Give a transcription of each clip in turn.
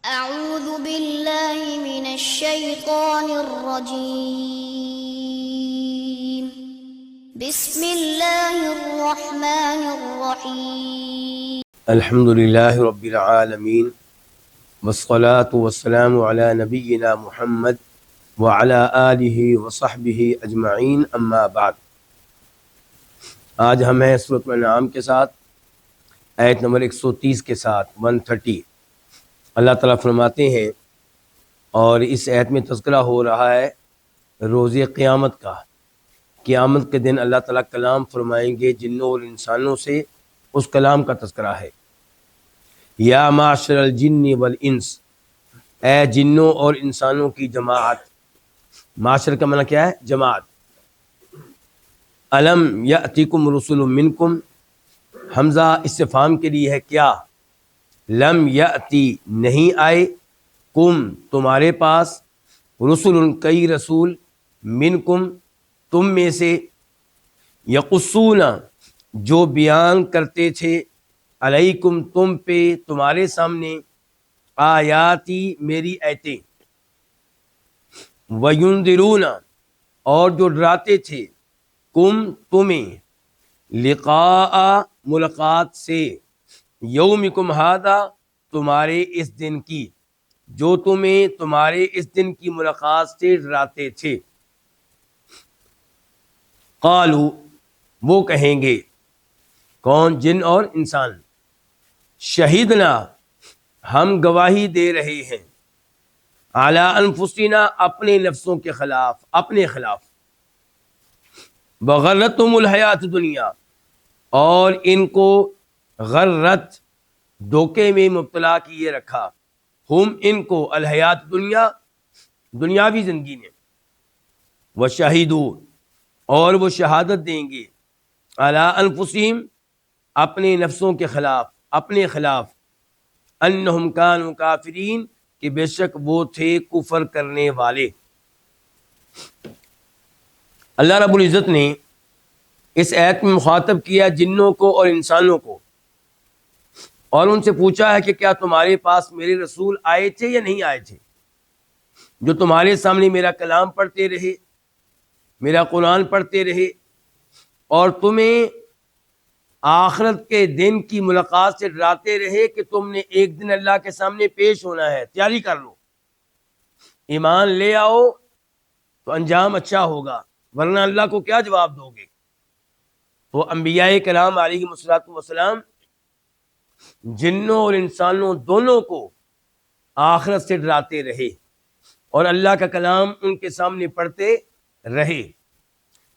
أعوذ بالله من الشيطان الرجيم بسم الله الرحمن الرحيم الحمد لله رب العالمين والصلاة والسلام على نبينا محمد وعلى آله وصحبه اجمعین اما بعد۔ آج ہم ہیں سورۃ الانعام کے ساتھ آیت نمبر 130 کے ساتھ 130۔ اللہ تعالیٰ فرماتے ہیں، اور اس آیت میں تذکرہ ہو رہا ہے روز قیامت کا۔ قیامت کے دن اللہ تعالیٰ کلام فرمائیں گے جنوں اور انسانوں سے، اس کلام کا تذکرہ ہے۔ یا معشر الجن والانس، اے جنوں اور انسانوں کی جماعت۔ معاشر کا معنی کیا ہے؟ جماعت۔ الم یأتکم رسل منکم، حمزہ استفہام کے لیے ہے کیا؟ لم یأتی نہیں آئے، کم تمہارے پاس، رسل کئی رسول، منکم تم میں سے، یقصون جو بیان کرتے تھے، علیکم تم پہ تمہارے سامنے، آیاتی میری آیتیں، وینذرون اور جو ڈراتے تھے، کم تمہیں، لقاء ملاقات سے، یومکم ھذا تمہارے اس دن کی، جو تمہیں تمہارے اس دن کی ملاقات سے ڈراتے تھے۔ قالو وہ کہیں گے، کون؟ جن اور انسان، شہیدنا ہم گواہی دے رہے ہیں، علی انفسنا اپنے نفسوں کے خلاف، اپنے خلاف، وغرتہم الحیات الدنیا اور ان کو غرت دھوکے میں مبتلا کیے رکھا، ہم ان کو، الحیات دنیا دنیاوی زندگی نے، وشہیدو اور وہ شہادت دیں گے، علی انفسہم اپنے نفسوں کے خلاف، اپنے خلاف، انہم کانوا کافرین کہ بے شک وہ تھے کفر کرنے والے۔ اللہ رب العزت نے اس آیت میں مخاطب کیا جنوں کو اور انسانوں کو، اور ان سے پوچھا ہے کہ کیا تمہارے پاس میرے رسول آئے تھے یا نہیں آئے تھے، جو تمہارے سامنے میرا کلام پڑھتے رہے، میرا قرآن پڑھتے رہے، اور تمہیں آخرت کے دن کی ملاقات سے ڈراتے رہے کہ تم نے ایک دن اللہ کے سامنے پیش ہونا ہے، تیاری کر لو، ایمان لے آؤ تو انجام اچھا ہوگا، ورنہ اللہ کو کیا جواب دو گے؟ تو انبیاء کرام علیہ السلام جنوں اور انسانوں دونوں کو آخرت سے ڈراتے رہے، اور اللہ کا کلام ان کے سامنے پڑھتے رہے۔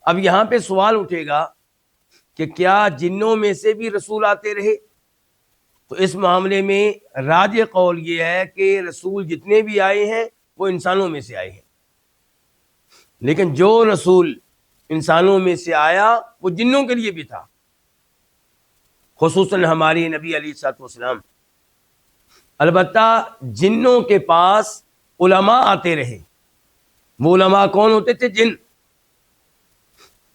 اب یہاں پہ سوال اٹھے گا کہ کیا جنوں میں سے بھی رسول آتے رہے؟ تو اس معاملے میں راجح قول یہ ہے کہ رسول جتنے بھی آئے ہیں وہ انسانوں میں سے آئے ہیں، لیکن جو رسول انسانوں میں سے آیا وہ جنوں کے لیے بھی تھا، خصوصاً ہمارے نبی علیہ السلام۔ البتہ جنوں کے پاس علماء آتے رہے۔ وہ علماء کون ہوتے تھے؟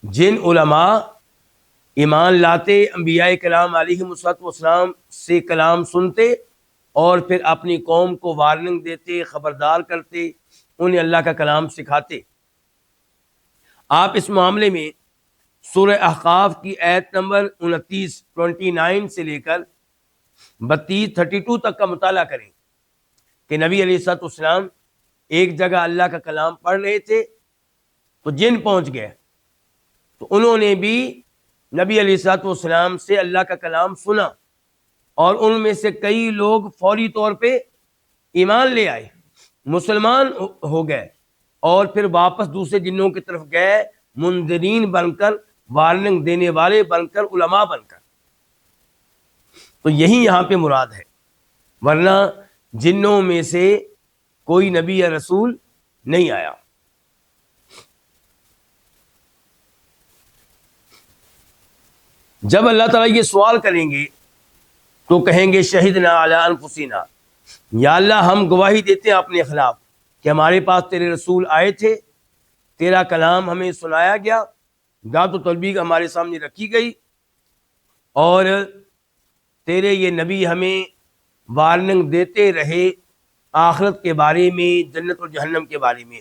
جن علماء ایمان لاتے، انبیاء کلام علیہ السلام سے کلام سنتے، اور پھر اپنی قوم کو وارننگ دیتے، خبردار کرتے، انہیں اللہ کا کلام سکھاتے۔ آپ اس معاملے میں سورہ احقاف کی آیت نمبر 29 سے لے کر 32 تک کا مطالعہ کریں کہ نبی علیہ السلام ایک جگہ اللہ کا کلام پڑھ رہے تھے تو جن پہنچ گئے، تو انہوں نے بھی نبی علیہ السلام سے اللہ کا کلام سنا، اور ان میں سے کئی لوگ فوری طور پہ ایمان لے آئے، مسلمان ہو گئے، اور پھر واپس دوسرے جنوں کی طرف گئے، منذرین بن کر، وارننگ دینے والے بن کر، علماء بن کر۔ تو یہی یہاں پہ مراد ہے، ورنہ جنوں میں سے کوئی نبی یا رسول نہیں آیا۔ جب اللہ تعالیٰ یہ سوال کریں گے تو کہیں گے شہیدنا علی انفسنا، یا اللہ ہم گواہی دیتے ہیں اپنے خلاف کہ ہمارے پاس تیرے رسول آئے تھے، تیرا کلام ہمیں سنایا گیا، دعوت و تبلیغ ہمارے سامنے رکھی گئی، اور تیرے یہ نبی ہمیں وارننگ دیتے رہے آخرت کے بارے میں، جنت اور جہنم کے بارے میں.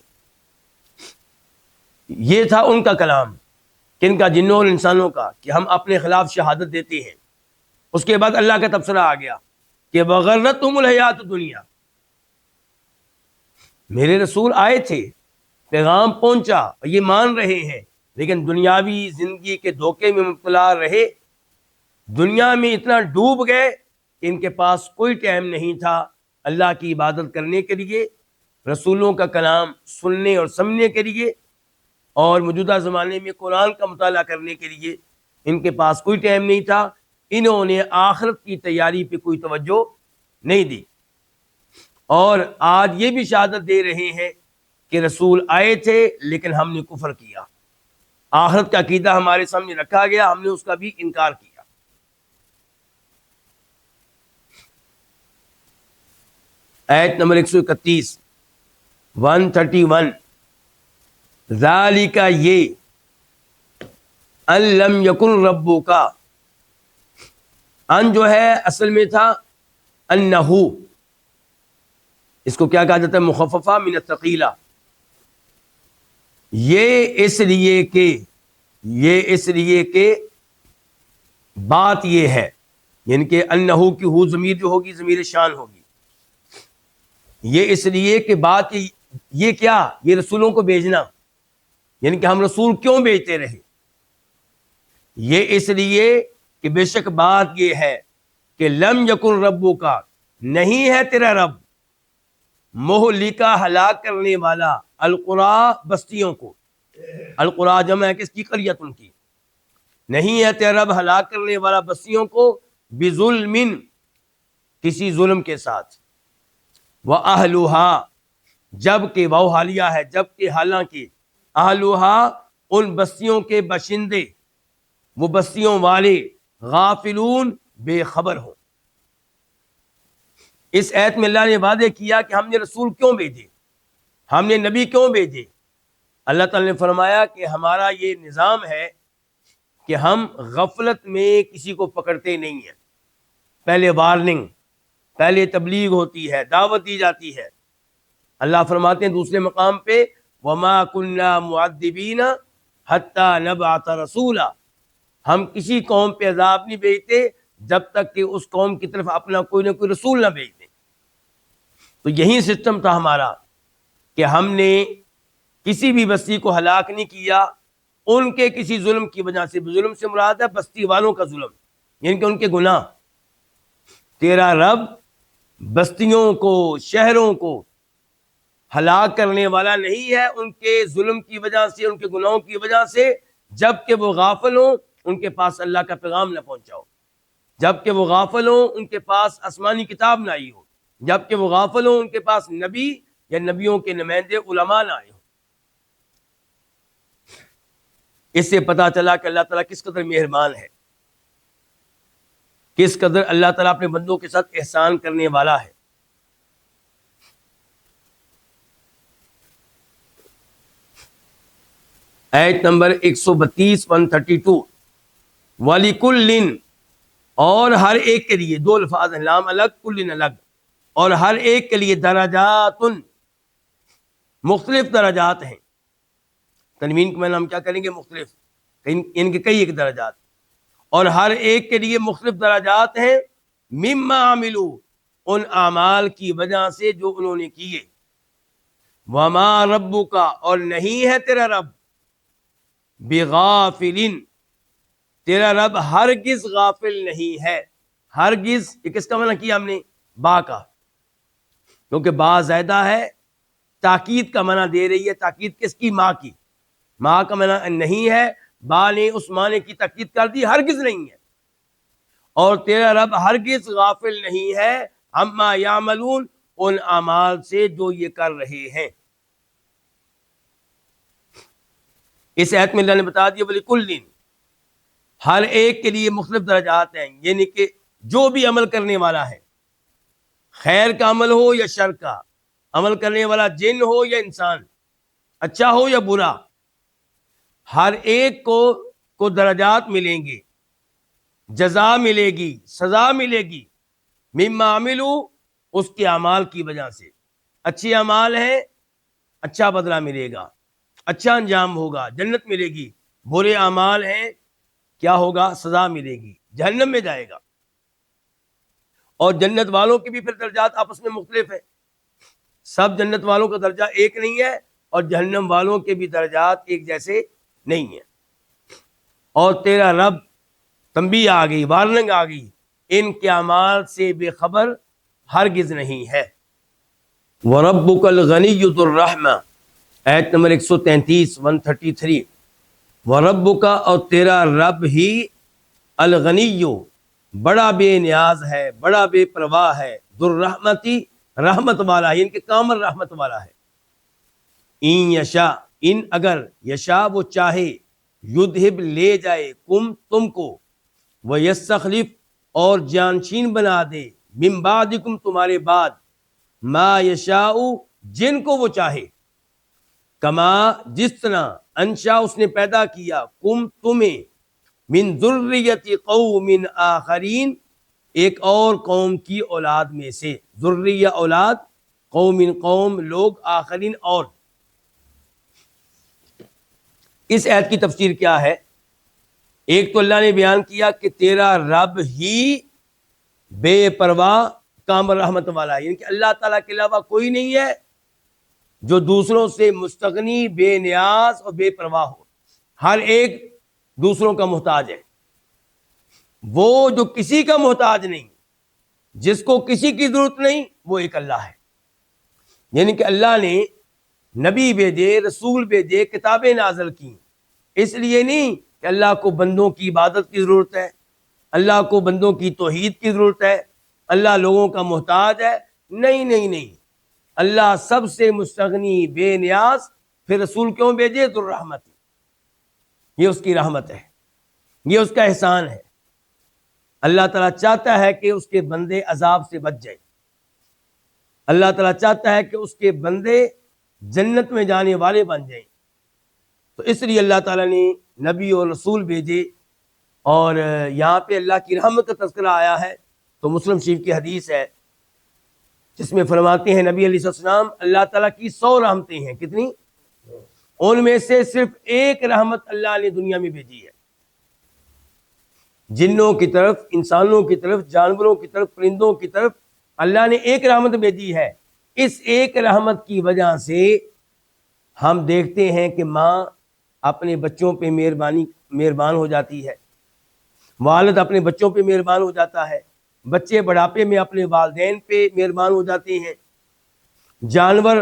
یہ تھا ان کا کلام، کن کا؟ جنوں اور انسانوں کا، کہ ہم اپنے خلاف شہادت دیتے ہیں. اس کے بعد اللہ کا تبصرہ آ گیا کہ وغرتہم الحیات الدنیا. میرے رسول آئے تھے، پیغام پہنچا، یہ مان رہے ہیں، لیکن دنیاوی زندگی کے دھوکے میں مبتلا رہے، دنیا میں اتنا ڈوب گئے کہ ان کے پاس کوئی ٹائم نہیں تھا اللہ کی عبادت کرنے کے لیے، رسولوں کا کلام سننے اور سمجھنے کے لیے، اور موجودہ زمانے میں قرآن کا مطالعہ کرنے کے لیے ان کے پاس کوئی ٹائم نہیں تھا. انہوں نے آخرت کی تیاری پہ کوئی توجہ نہیں دی. اور آج یہ بھی شہادت دے رہے ہیں کہ رسول آئے تھے لیکن ہم نے کفر کیا. آخرت کا عقیدہ ہمارے سامنے رکھا گیا، ہم نے اس کا بھی انکار کیا. آیت نمبر 131 131 ذالک، یہ ان لم یکن ربک، ان جو ہے اصل میں تھا انہو، اس کو کیا کہا جاتا ہے؟ مخففہ من الثقیلہ. یہ اس لیے کہ بات یہ ہے، یعنی کہ انہو کی ہو ضمیر جو ہوگی ضمیر شان ہوگی. یہ اس لیے کہ بات یہ کیا؟ یہ رسولوں کو بھیجنا، یعنی کہ ہم رسول کیوں بھیجتے رہے؟ یہ اس لیے کہ بے شک بات یہ ہے کہ لم یکن ربک، نہیں ہے تیرا رب، مہلکا، ہلاک کرنے والا، القری، بستیوں کو. القری جمع ہے کس کی؟ قریۃ کی. نہیں ہے تیرا رب ہلاک کرنے والا بستیوں کو، بظلم، کسی ظلم کے ساتھ. وَأَهْلُهَا، جب کہ وہ حالیہ ہے، جب کہ حالانکہ اہلوہا، ان بستیوں کے باشندے، وہ بستیوں والے، غافلون، بے خبر ہوں. اس آیت میں اللہ نے وعدے کیا کہ ہم نے رسول کیوں بھیجے، ہم نے نبی کیوں بھیجے. اللہ تعالی نے فرمایا کہ ہمارا یہ نظام ہے کہ ہم غفلت میں کسی کو پکڑتے نہیں ہیں. پہلے وارننگ، پہلے تبلیغ ہوتی ہے، دعوت دی جاتی ہے. اللہ فرماتے ہیں دوسرے مقام پہ وَمَا كُنَّا مُعَذِّبِينَ حَتَّى نَبْعَثَ رَسُولًا، ہم کسی قوم پہ عذاب نہیں بھیجتے جب تک کہ اس قوم کی طرف اپنا کوئی نہ کوئی رسول نہ بھیج دیں. تو یہی سسٹم تھا ہمارا کہ ہم نے کسی بھی بستی کو ہلاک نہیں کیا ان کے کسی ظلم کی وجہ سے. ظلم سے مراد ہے بستی والوں کا ظلم، یعنی کہ ان کے گناہ. تیرا رب بستیوں کو، شہروں کو ہلاک کرنے والا نہیں ہے ان کے ظلم کی وجہ سے، ان کے گناہوں کی وجہ سے، جب کہ وہ غافل ہوں، ان کے پاس اللہ کا پیغام نہ پہنچاؤ، جب کہ وہ غافل ہوں، ان کے پاس آسمانی کتاب نہ آئی ہو، جب کہ وہ غافل ہوں، ان کے پاس نبی یا نبیوں کے نمائندے علماء نہ آئے ہوں. اس سے پتہ چلا کہ اللہ تعالیٰ کس قدر مہربان ہے، کس قدر اللہ تعالیٰ اپنے بندوں کے ساتھ احسان کرنے والا ہے. آیت نمبر 132 132 وَلِكُلٍّ، اور ہر ایک کے لیے، دو الفاظ ہیں، لام الگ کلن الگ، اور ہر ایک کے لیے درجات، مختلف درجات ہیں. تنوین کے معنی ہم کیا کریں گے؟ مختلف، ان کے کئی ایک درجات، اور ہر ایک کے لیے مختلف درجات ہیں. مما عملوا، ان اعمال کی وجہ سے جو انہوں نے کیے. وما ربک، اور نہیں ہے تیرا رب، بغافلن، تیرا رب ہرگز غافل نہیں ہے. ہرگز، یہ کس کا معنی کیا ہم نے؟ با کا، کیونکہ با زائدہ ہے، تاکید کا معنی دے رہی ہے. تاکید کس کی؟ ماں کی. ماں کا معنی نہیں ہے، با نے اس معنی کی تاکید کر دی، ہرگز نہیں ہے. اور تیرا رب ہرگز غافل نہیں ہے عما یعملون، ان اعمال سے جو یہ کر رہے ہیں. اس آیت میں اللہ نے بتا دیا وَلِكُلٍّ، ہر ایک کے لیے مختلف درجات ہیں، یعنی کہ جو بھی عمل کرنے والا ہے، خیر کا عمل ہو یا شر کا، عمل کرنے والا جن ہو یا انسان، اچھا ہو یا برا، ہر ایک کو درجات ملیں گے، جزا ملے گی، سزا ملے گی. مما عملوا، اس کے اعمال کی وجہ سے. اچھے اعمال ہیں اچھا بدلہ ملے گا، اچھا انجام ہوگا، جنت ملے گی. برے اعمال ہیں کیا ہوگا؟ سزا ملے گی، جہنم میں جائے گا. اور جنت والوں کے بھی پھر درجات آپس میں مختلف ہیں. سب جنت والوں کا درجہ ایک نہیں ہے اور جہنم والوں کے بھی درجات ایک جیسے نہیں ہیں. اور تیرا رب، تنبیہ آ گئی، وارننگ آ گئی، ان کے اعمال سے بے خبر ہرگز نہیں ہے. وَرَبُّكَ الْغَنِيُّ ذُو الرَّحْمَةِ، آیت نمبر 133 133. وَرَبُّكَ، اور تیرا رب ہی، الغنی، بڑا بے نیاز ہے، بڑا بے پرواہ ہے، ذو الرحمتی، رحمت والا ہے، ان کے کامل رحمت والا ہے. ان یشا، ان اگر، یشا وہ چاہے، یذہب لے جائے، کم تم کو، وہ یستخلف اور جانشین بنا دے، من بعدکم تمہارے بعد، ما یشاء جن کو وہ چاہے، کما جس طرح، انشا اس نے پیدا کیا، کم تمہیں، من ذریت قوم آخرین ایک اور قوم کی اولاد میں سے. ذریہ اولاد، قوم قوم لوگ، آخرین اور. اس آیت کی تفسیر کیا ہے؟ ایک تو اللہ نے بیان کیا کہ تیرا رب ہی بے پرواہ کامل رحمت والا ہے، یعنی کہ اللہ تعالیٰ کے علاوہ کوئی نہیں ہے جو دوسروں سے مستغنی، بے نیاز اور بے پرواہ ہو. ہر ایک دوسروں کا محتاج ہے. وہ جو کسی کا محتاج نہیں، جس کو کسی کی ضرورت نہیں، وہ ایک اللہ ہے. یعنی کہ اللہ نے نبی بھیجے، رسول بھیجے، کتابیں نازل کی، اس لیے نہیں کہ اللہ کو بندوں کی عبادت کی ضرورت ہے، اللہ کو بندوں کی توحید کی ضرورت ہے، اللہ لوگوں کا محتاج ہے. نہیں نہیں نہیں، اللہ سب سے مستغنی، بے نیاز. پھر رسول کیوں بھیجے؟ ذو الرحمت، یہ اس کی رحمت ہے، یہ اس کا احسان ہے. اللہ تعالیٰ چاہتا ہے کہ اس کے بندے عذاب سے بچ جائیں. اللہ تعالیٰ چاہتا ہے کہ اس کے بندے جنت میں جانے والے بن جائیں. تو اس لیے اللہ تعالیٰ نے نبی اور رسول بھیجے. اور یہاں پہ اللہ کی رحمت کا تذکرہ آیا ہے تو مسلم شریف کی حدیث ہے جس میں فرماتے ہیں نبی علیہ السلام، اللہ تعالیٰ کی 100 رحمتیں ہیں. کتنی؟ ان میں سے صرف ایک رحمت اللہ نے دنیا میں بھیجی ہے، جنوں کی طرف، انسانوں کی طرف، جانوروں کی طرف، پرندوں کی طرف اللہ نے ایک رحمت بھیجی ہے. اس ایک رحمت کی وجہ سے ہم دیکھتے ہیں کہ ماں اپنے بچوں پہ مہربان ہو جاتی ہے، والد اپنے بچوں پہ مہربان ہو جاتا ہے، بچے بڑھاپے میں اپنے والدین پہ مہربان ہو جاتے ہیں، جانور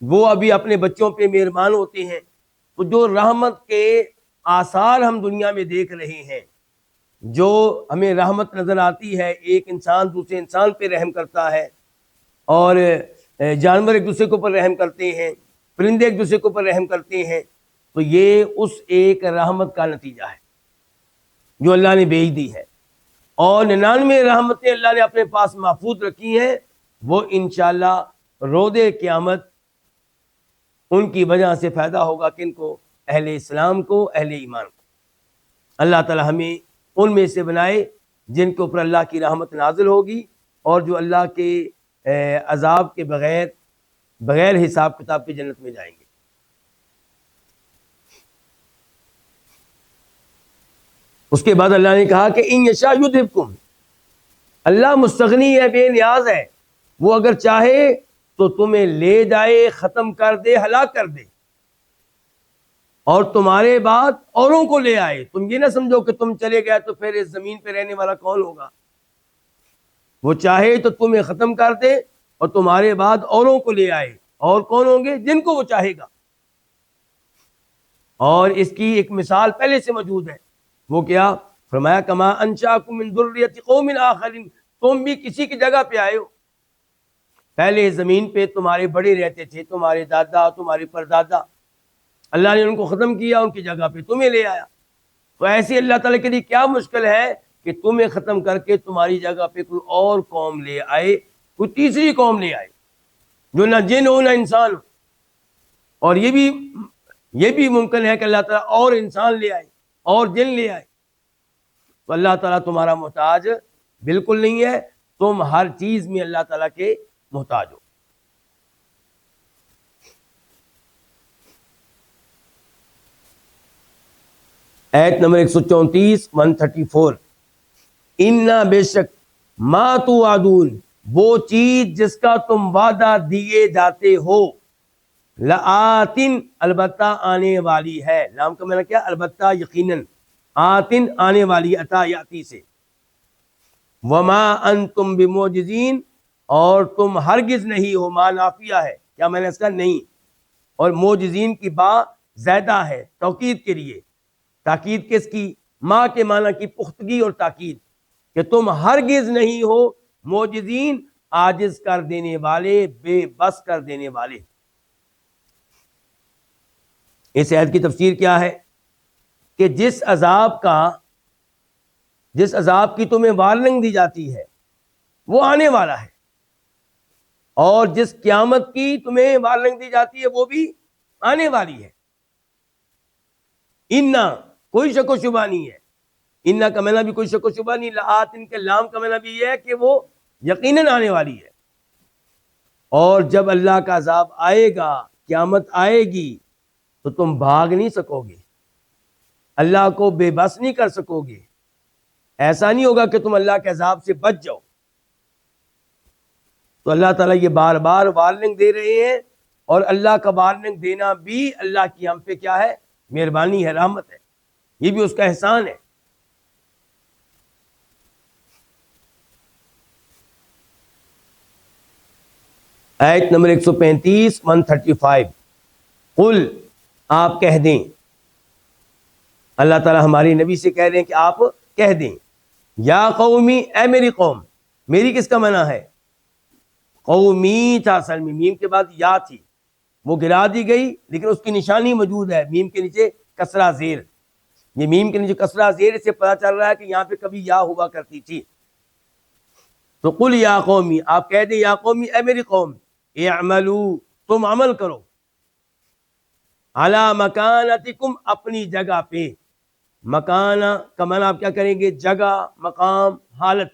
وہ ابھی اپنے بچوں پہ مہربان ہوتے ہیں. تو جو رحمت کے آثار ہم دنیا میں دیکھ رہے ہیں، جو ہمیں رحمت نظر آتی ہے، ایک انسان دوسرے انسان پہ رحم کرتا ہے، اور جانور ایک دوسرے کے اوپر رحم کرتے ہیں، پرندے ایک دوسرے کے اوپر رحم کرتے ہیں، تو یہ اس ایک رحمت کا نتیجہ ہے جو اللہ نے بھیج دی ہے. اور 99 رحمتیں اللہ نے اپنے پاس محفوظ رکھی ہیں، وہ انشاءاللہ روز قیامت ان کی وجہ سے فائدہ ہوگا کن کو؟ اہل اسلام کو، اہل ایمان کو. اللہ تعالی ہمیں ان میں سے بنائے جن کے اوپر اللہ کی رحمت نازل ہوگی اور جو اللہ کے عذاب کے بغیر حساب کتاب کی جنت میں جائیں گے. اس کے بعد اللہ نے کہا کہ ان یشاء یذہبکم، اللہ مستغنی ہے، بے نیاز ہے، وہ اگر چاہے تو تمہیں لے جائے، ختم کر دے، ہلاک کر دے، اور تمہارے بعد اوروں کو لے آئے. تم یہ نہ سمجھو کہ تم چلے گئے تو پھر اس زمین پہ رہنے والا کون ہوگا. وہ چاہے تو تمہیں ختم کر دے اور تمہارے بعد اوروں کو لے آئے. اور کون ہوں گے؟ جن کو وہ چاہے گا. اور اس کی ایک مثال پہلے سے موجود ہے. وہ کیا فرمایا؟ کما انشاکم من ذریۃ قوم آخرین، تم بھی کسی کی جگہ پہ آئے ہو. پہلے زمین پہ تمہارے بڑے رہتے تھے، تمہارے دادا، تمہارے پردادا، اللہ نے ان کو ختم کیا، ان کی جگہ پہ تمہیں لے آیا. تو ایسے اللہ تعالیٰ کے لیے کیا مشکل ہے کہ تمہیں ختم کر کے تمہاری جگہ پہ کوئی اور قوم لے آئے، کوئی تیسری قوم لے آئے جو نہ جن ہو نہ انسان ہو. اور یہ بھی ممکن ہے کہ اللہ تعالیٰ اور انسان لے آئے اور جن لے آئے. تو اللہ تعالیٰ تمہارا محتاج بالکل نہیں ہے. تم ہر چیز میں اللہ تعالیٰ کے محتاج ہو. ایت نمبر 134 134. انا بے شک ما توعدون وہ چیز جس کا تم وعدہ دیے جاتے ہو، لآتن البتہ آنے والی ہے. لام کا معنی کیا؟ البتہ، یقیناً. آتن آنے والی، عطا یاتی سے. وما انتم بمعجزین اور تم ہرگز نہیں ہو. ما نافیہ ہے، کیا میں نے اس کا نہیں، اور معجزین کی با زیادہ ہے توکید کے لیے. تاکید کس کی؟ ما کے معنی کی پختگی اور تاکید، کہ تم ہرگز نہیں ہو معجزین، عاجز کر دینے والے، بے بس کر دینے والے. اس آیت کی تفسیر کیا ہے؟ کہ جس عذاب کی تمہیں وارننگ دی جاتی ہے وہ آنے والا ہے، اور جس قیامت کی تمہیں وارننگ دی جاتی ہے وہ بھی آنے والی ہے. انا کوئی شک و شبہ نہیں ہے. انا کا معنی بھی کوئی شک و شبہ نہیں. لآتن کے لام کا معنی بھی یہ ہے کہ وہ یقیناً آنے والی ہے. اور جب اللہ کا عذاب آئے گا، قیامت آئے گی، تو تم بھاگ نہیں سکو گے، اللہ کو بے بس نہیں کر سکو گے. ایسا نہیں ہوگا کہ تم اللہ کے عذاب سے بچ جاؤ. تو اللہ تعالیٰ یہ بار بار وارننگ دے رہے ہیں، اور اللہ کا وارننگ دینا بھی اللہ کی ہم پہ کیا ہے؟ مہربانی ہے، رحمت ہے. یہ بھی اس کا احسان ہے. آیت نمبر 135 135. قل آپ کہہ دیں، اللہ تعالیٰ ہماری نبی سے کہہ رہے ہیں کہ آپ کہہ دیں، یا قومی اے میری قوم. میری کس کا معنی ہے؟ قومی تھا اصل میں، میم کے بعد یا تھی، وہ گرا دی گئی، لیکن اس کی نشانی موجود ہے. میم کے نیچے کسرہ زیر، یہ میم کے نیچے کسرہ زیر، اس سے پتہ چل رہا ہے کہ یہاں پہ کبھی یا ہوا کرتی تھی. تو قل یا قومی آپ کہہ دیں، یا قومی اے میری قوم، اعملوا تم عمل کرو، علی مکانتکم اپنی جگہ پہ. مکانہ کا معنی آپ کیا کریں گے؟ جگہ، مقام، حالت.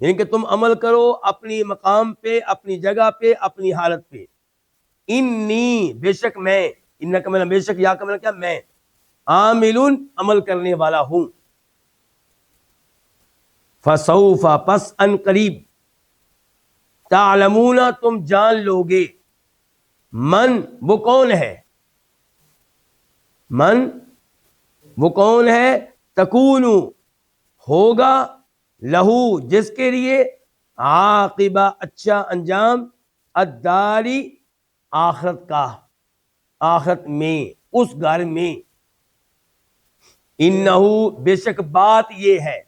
یعنی کہ تم عمل کرو اپنی مقام پہ، اپنی جگہ پہ، اپنی حالت پہ. انی بے شک میں، ان کا معنی بے شک، یا کا معنی کیا؟ میں. عاملون عمل کرنے والا ہوں. فسوف پس ان قریب، تعلمون تم جان لوگے، من وہ کون ہے، من وہ کون ہے، تکونو ہوگا، لہو جس کے لیے، عاقبہ اچھا انجام، الداری آخرت کا، آخرت میں، اس گھر میں. انہو بے شک بات یہ ہے،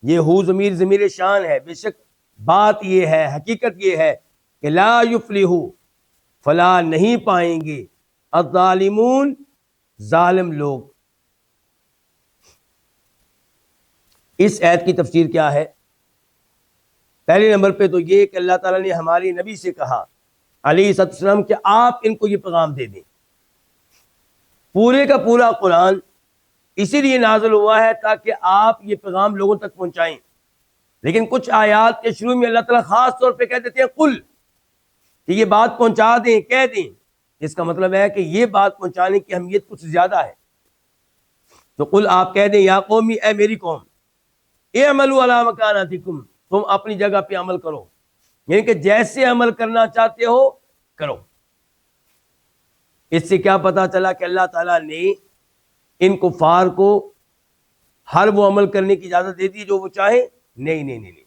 یہ ہو ضمیر شان ہے، بے شک بات یہ ہے، حقیقت یہ ہے کہ لا یفلح فلاح نہیں پائیں گے الظالمون ظالم لوگ. اس آیت کی تفسیر کیا ہے؟ پہلے نمبر پہ تو یہ کہ اللہ تعالیٰ نے ہماری نبی سے کہا علیہ السلام کہ آپ ان کو یہ پیغام دے دیں. پورے کا پورا قرآن اسی لیے نازل ہوا ہے تاکہ آپ یہ پیغام لوگوں تک پہنچائیں. لیکن کچھ آیات کے شروع میں اللہ تعالیٰ خاص طور پہ کہہ دیتے ہیں قل، کہ یہ بات پہنچا دیں، کہہ دیں. اس کا مطلب ہے کہ یہ بات پہنچانے کی اہمیت کچھ زیادہ ہے. تو قل آپ کہہ دیں، یا قومی اے میری قوم، اعملوا علی مکانتکم تم اپنی جگہ پہ عمل کرو، یعنی کہ جیسے عمل کرنا چاہتے ہو کرو. اس سے کیا پتا چلا کہ اللہ تعالیٰ نے ان کفار کو ہر وہ عمل کرنے کی اجازت دے دی جو وہ چاہیں؟ نہیں نہیں نہیں نہیں.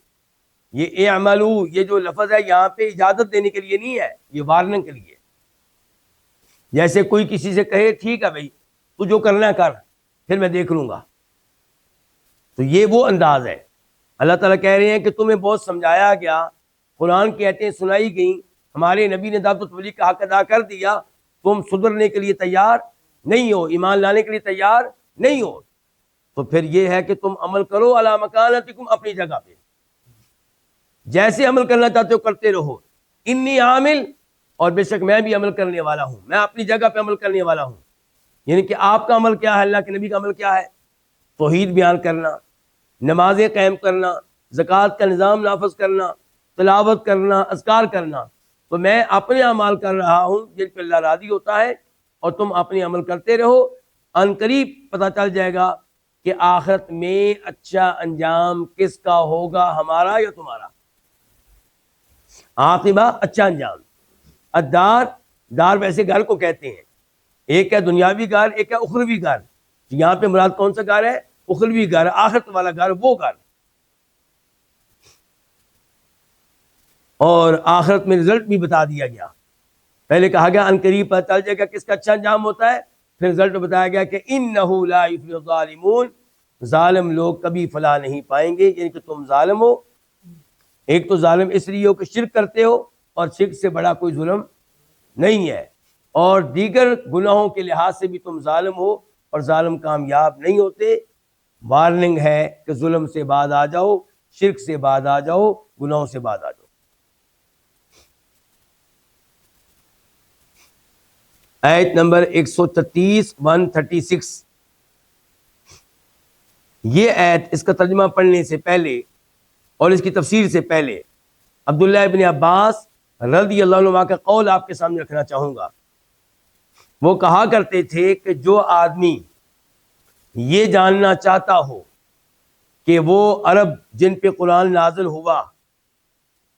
یہ اعملوا یہ جو لفظ ہے یہاں پہ اجازت دینے کے لیے نہیں ہے، یہ وارننگ کے لیے. جیسے کوئی کسی سے کہے ٹھیک ہے بھائی تو جو کرنا ہے کر، پھر میں دیکھ لوں گا، تو یہ وہ انداز ہے. اللہ تعالیٰ کہہ رہے ہیں کہ تمہیں بہت سمجھایا گیا، قرآن کی آیتیں سنائی گئیں، ہمارے نبی نے دعوت و تبلیغ کا حق ادا کر دیا، تم سدھرنے کے لیے تیار نہیں ہو، ایمان لانے کے لیے تیار نہیں ہو، تو پھر یہ ہے کہ تم عمل کرو علی مکانتکم اپنی جگہ پہ، جیسے عمل کرنا چاہتے ہو کرتے رہو. انی عامل اور بے شک میں بھی عمل کرنے والا ہوں، میں اپنی جگہ پہ عمل کرنے والا ہوں. یعنی کہ آپ کا عمل کیا ہے، اللہ کے نبی کا عمل کیا ہے؟ توحید بیان کرنا، نمازیں قائم کرنا، زکوٰۃ کا نظام نافذ کرنا، تلاوت کرنا، اذکار کرنا، تو میں اپنے اعمال کر رہا ہوں جن پہ اللہ راضی ہوتا ہے، اور تم اپنے عمل کرتے رہو۔ ان قریب پتہ چل جائے گا کہ آخرت میں اچھا انجام کس کا ہوگا، ہمارا یا تمہارا۔ عاقبہ اچھا انجام۔ الدار، دار ویسے گھر کو کہتے ہیں، ایک ہے دنیاوی گھر، ایک ہے اخروی گھر۔ یہاں پہ مراد کون سا گھر ہے؟ اخروی گھر، آخرت والا گھر، وہ گھر۔ اور آخرت میں رزلٹ بھی بتا دیا گیا۔ پہلے کہا گیا ان قریب پتہ چل جائے گا کس کا اچھا انجام ہوتا ہے، پھر رزلٹ بتایا گیا کہ انہ لا یفلح الظالمون، ظالم لوگ کبھی فلاح نہیں پائیں گے، یعنی کہ تم ظالم ہو۔ ایک تو ظالم اس لیے ہو کہ شرک کرتے ہو، اور شرک سے بڑا کوئی ظلم نہیں ہے، اور دیگر گناہوں کے لحاظ سے بھی تم ظالم ہو، اور ظالم کامیاب نہیں ہوتے۔ وارننگ ہے کہ ظلم سے بعد آ جاؤ، شرک سے بعد آ جاؤ، گناہوں سے بعد آ جاؤ۔ آیت نمبر 136 136، یہ آیت، اس کا ترجمہ پڑھنے سے پہلے اور اس کی تفسیر سے پہلے عبداللہ ابن عباس رضی اللہ عنہ کا قول آپ کے سامنے رکھنا چاہوں گا۔ وہ کہا کرتے تھے کہ جو آدمی یہ جاننا چاہتا ہو کہ وہ عرب جن پہ قرآن نازل ہوا،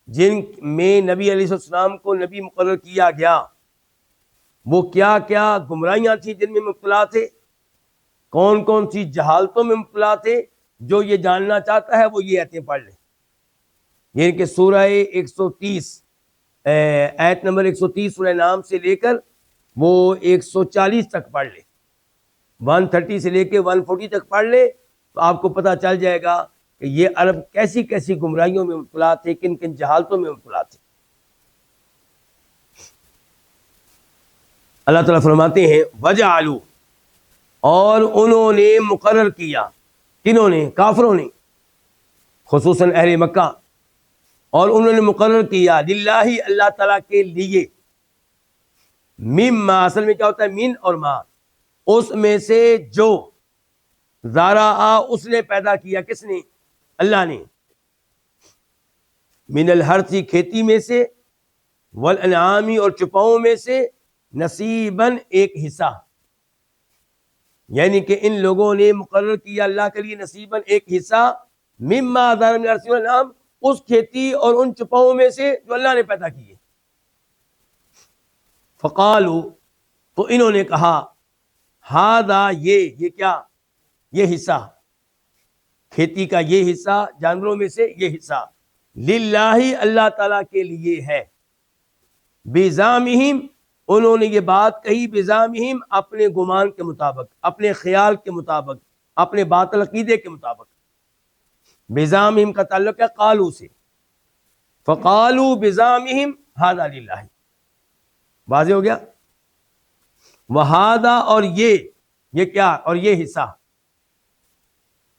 جن میں نبی علیہ السلام کو نبی مقرر کیا گیا، وہ کیا کیا گمراہیاں تھیں جن میں مبتلا تھے، کون کون سی جہالتوں میں مبتلا تھے، جو یہ جاننا چاہتا ہے وہ یہ آیتیں پڑھ لیں۔ یعنی کہ سورہ 130 آیت نمبر 130 سورہ نام سے لے کر وہ 140 تک پڑھ لے، 130 سے لے کے 140 تک پڑھ لے، تو آپ کو پتہ چل جائے گا کہ یہ عرب کیسی کیسی گمراہیوں میں مبتلا تھے، کن کن جہالتوں میں مبتلا تھے۔ اللہ تعالیٰ فرماتے ہیں وَجَعَلُوا، اور انہوں نے مقرر کیا، کنہوں نے؟ کافروں نے، خصوصاً اہل مکہ، اور انہوں نے مقرر کیا للہ، اللہ تعالیٰ کے لیے، مما، اصل میں کیا ہوتا ہے؟ من اور ما، اس میں سے جو، زارعا، اس نے پیدا کیا، کس نے؟ اللہ نے، من الحرث، کھیتی میں سے، والانعام، اور چپاؤں میں سے، نصیباً، ایک حصہ، یعنی کہ ان لوگوں نے مقرر کیا اللہ کے لیے نصیباً، ایک حصہ، مما ذرا من الحرث والانعام، اس کھیتی اور ان چپاؤں میں سے جو اللہ نے پیدا کیے۔ فقالوا، تو انہوں نے کہا، ہذا، یہ کیا؟ یہ حصہ، کھیتی کا یہ حصہ، جانوروں میں سے یہ حصہ، للہ، اللہ تعالیٰ کے لیے ہے، بزعمہم، انہوں نے یہ بات کہی، بزعمہم، اپنے گمان کے مطابق، اپنے خیال کے مطابق، اپنے باطل عقیدے کے مطابق۔ بزعمہم کا تعلق ہے قالو سے، فقالوا بزعمہم ھذا للہ، واضح ہو گیا؟ وھذا، اور یہ کیا؟ اور یہ حصہ،